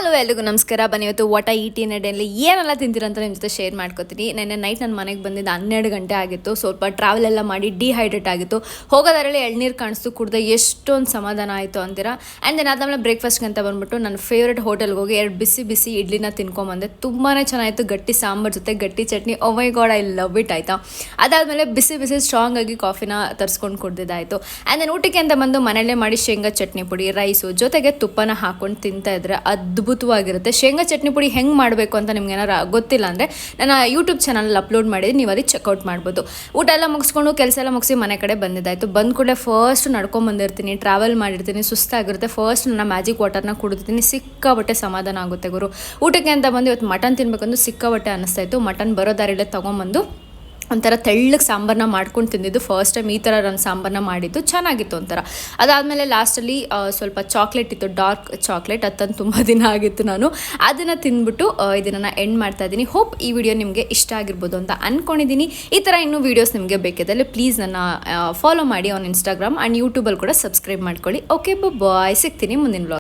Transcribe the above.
Hello ಎಲ್ರಿಗೂ ನಮಸ್ಕಾರ. ಬನ್ನಿ ಇವತ್ತು ವಾಟ ಈಟಿ ನೆಡೆಯಲ್ಲಿ ಏನೆಲ್ಲ ತಿಂತೀರಂತ ನಿಮ್ಮ ಜೊತೆ ಶೇರ್ ಮಾಡ್ಕೊತೀನಿ. ನೆನ್ನೆ ನೈಟ್ ನನ್ನ ಮನೆಗೆ ಬಂದಿದ್ದು 12 ಗಂಟೆ ಆಗಿತ್ತು. ಸ್ವಲ್ಪ ಟ್ರಾವೆಲ್ ಎಲ್ಲ ಮಾಡಿ ಡಿಹೈಡ್ರೇಟ್ ಆಗಿತ್ತು. ಹೋಗೋದಾರಲ್ಲಿ ಎಳ್ನೀರು ಕಾಣಿಸ್ತು, ಕುಡ್ದೆ ಎಷ್ಟೊಂದು ಸಮಾಧಾನ ಆಯಿತು ಅಂತೀರಾ. ಆ್ಯಂಡ್ ದೆನ್ ಅದಾದಮೇಲೆ ಬ್ರೇಕ್ಫಾಸ್ಟ್ಗೆ ಅಂತ ಬಂದ್ಬಿಟ್ಟು ನನ್ನ ಫೇವ್ರೆಟ್ ಹೋಟೆಲ್ಗೆ ಹೋಗಿ 2 ಬಿಸಿ ಬಿಸಿ ಇಡ್ಲಿನ ತಿನ್ಕೊಂಬಂದೆ. ತುಂಬಾ ಚೆನ್ನಾಗಿತ್ತು. ಗಟ್ಟಿ ಸಾಂಬಾರು ಜೊತೆ ಗಟ್ಟಿ ಚಟ್ನಿ. ಓ ಮೈ ಗಾಡ್, ಐ ಲವ್ ಇಟ್ ಆಯಿತಾ. ಅದಾದಮೇಲೆ ಬಿಸಿ ಬಿಸಿ ಸ್ಟ್ರಾಂಗ್ ಆಗಿ ಕಾಫಿನ ತರಿಸ್ಕೊಂಡು ಕುಡ್ದಿದ್ದಾಯಿತು. ಆ್ಯಂಡ್ ದೆನ್ ಊಟಕ್ಕೆ ಅಂತ ಬಂದು ಮನೆಯಲ್ಲೇ ಮಾಡಿ ಶೇಂಗಾ ಚಟ್ನಿ ಪುಡಿ, ರೈಸು ಜೊತೆಗೆ ತುಪ್ಪನ ಹಾಕ್ಕೊಂಡು ತಿಂತಾ ಇದ್ರೆ ಅದ್ಭುತವಾಗಿರುತ್ತೆ. ಶೇಂಗಾ ಚಟ್ನಿ ಪುಡಿ ಹೆಂಗೆ ಮಾಡಬೇಕು ಅಂತ ನಿಮ್ಗೆ ಏನಾರು ಗೊತ್ತಿಲ್ಲ ಅಂದರೆ ನನ್ನ ಯೂಟ್ಯೂಬ್ ಚಾನಲ್ ಅಪ್ಲೋಡ್ ಮಾಡಿದ್ದೀನಿ, ನೀವು ಅದಕ್ಕೆ ಚೆಕ್ಔಟ್ ಮಾಡ್ಬೋದು. ಊಟ ಎಲ್ಲ ಮುಗಿಸ್ಕೊಂಡು ಕೆಲಸ ಎಲ್ಲ ಮುಗಿಸಿ ಮನೆ ಕಡೆ ಬಂದಿದ್ದಾಯಿತು. ಬಂದ ಕೂಡಲೇ ಫಸ್ಟ್ ನಡ್ಕೊಂಬಂದಿರ್ತೀನಿ, ಟ್ರಾವೆಲ್ ಮಾಡಿರ್ತೀನಿ, ಸುಸ್ತಾಗಿರುತ್ತೆ. ಫಸ್ಟ್ ನನ್ನ ಮ್ಯಾಜಿಕ್ ವಾಟರ್ನ ಕುಡಿದಿರ್ತೀನಿ. ಸಿಕ್ಕಾಬಟ್ಟೆ ಸಮಾಧಾನ ಆಗುತ್ತೆ ಗುರು. ಊಟಕ್ಕೆ ಅಂತ ಬಂದು ಇವತ್ತು ಮಟನ್ ತಿನ್ಬೇಕಂದು ಸಿಕ್ಕಾಬಟ್ಟೆ ಅನ್ನಿಸ್ತಾ ಇತ್ತು. ಮಟನ್ ಬರೋ ದಾರಿಲೇ ತೊಗೊಂಬಂದು ಒಂಥರ ತೆಳ್ಳಗೆ ಸಾಂಬಾರನ್ನ ಮಾಡ್ಕೊಂಡು ತಿಂದಿದ್ದು. ಫಸ್ಟ್ ಟೈಮ್ ಈ ಥರ ನಾನು ಸಾಂಬಾರನ್ನ ಮಾಡಿದ್ದು, ಚೆನ್ನಾಗಿತ್ತು ಒಂಥರ. ಅದಾದಮೇಲೆ ಲಾಸ್ಟಲ್ಲಿ ಸ್ವಲ್ಪ ಚಾಕ್ಲೇಟ್ ಇತ್ತು, ಡಾರ್ಕ್ ಚಾಕ್ಲೇಟ್. ಅದನ್ನು ತುಂಬ ದಿನ ಆಗಿತ್ತು, ನಾನು ಅದನ್ನು ತಿಂದ್ಬಿಟ್ಟು ಇದನ್ನು ಎಂಡ್ ಮಾಡ್ತಾ ಇದ್ದೀನಿ. ಹೋಪ್ ಈ ವಿಡಿಯೋ ನಿಮಗೆ ಇಷ್ಟ ಆಗಿರ್ಬೋದು ಅಂತ ಅಂದ್ಕೊಂಡಿದ್ದೀನಿ. ಈ ಥರ ಇನ್ನೂ ವೀಡಿಯೋಸ್ ನಿಮಗೆ ಬೇಕಿದ್ದಲ್ಲಿ ಪ್ಲೀಸ್ ನನ್ನ ಫಾಲೋ ಮಾಡಿ ಆನ್ ಇನ್ಸ್ಟಾಗ್ರಾಮ್ ಆ್ಯಂಡ್ ಯೂಟ್ಯೂಬಲ್ಲಿ ಕೂಡ ಸಬ್ಸ್ಕ್ರೈಬ್ ಮಾಡ್ಕೊಳ್ಳಿ. ಓಕೆ ಬಾಯ್, ಸಿಗ್ತೀನಿ ಮುಂದಿನ ವ್ಲಾಗ್.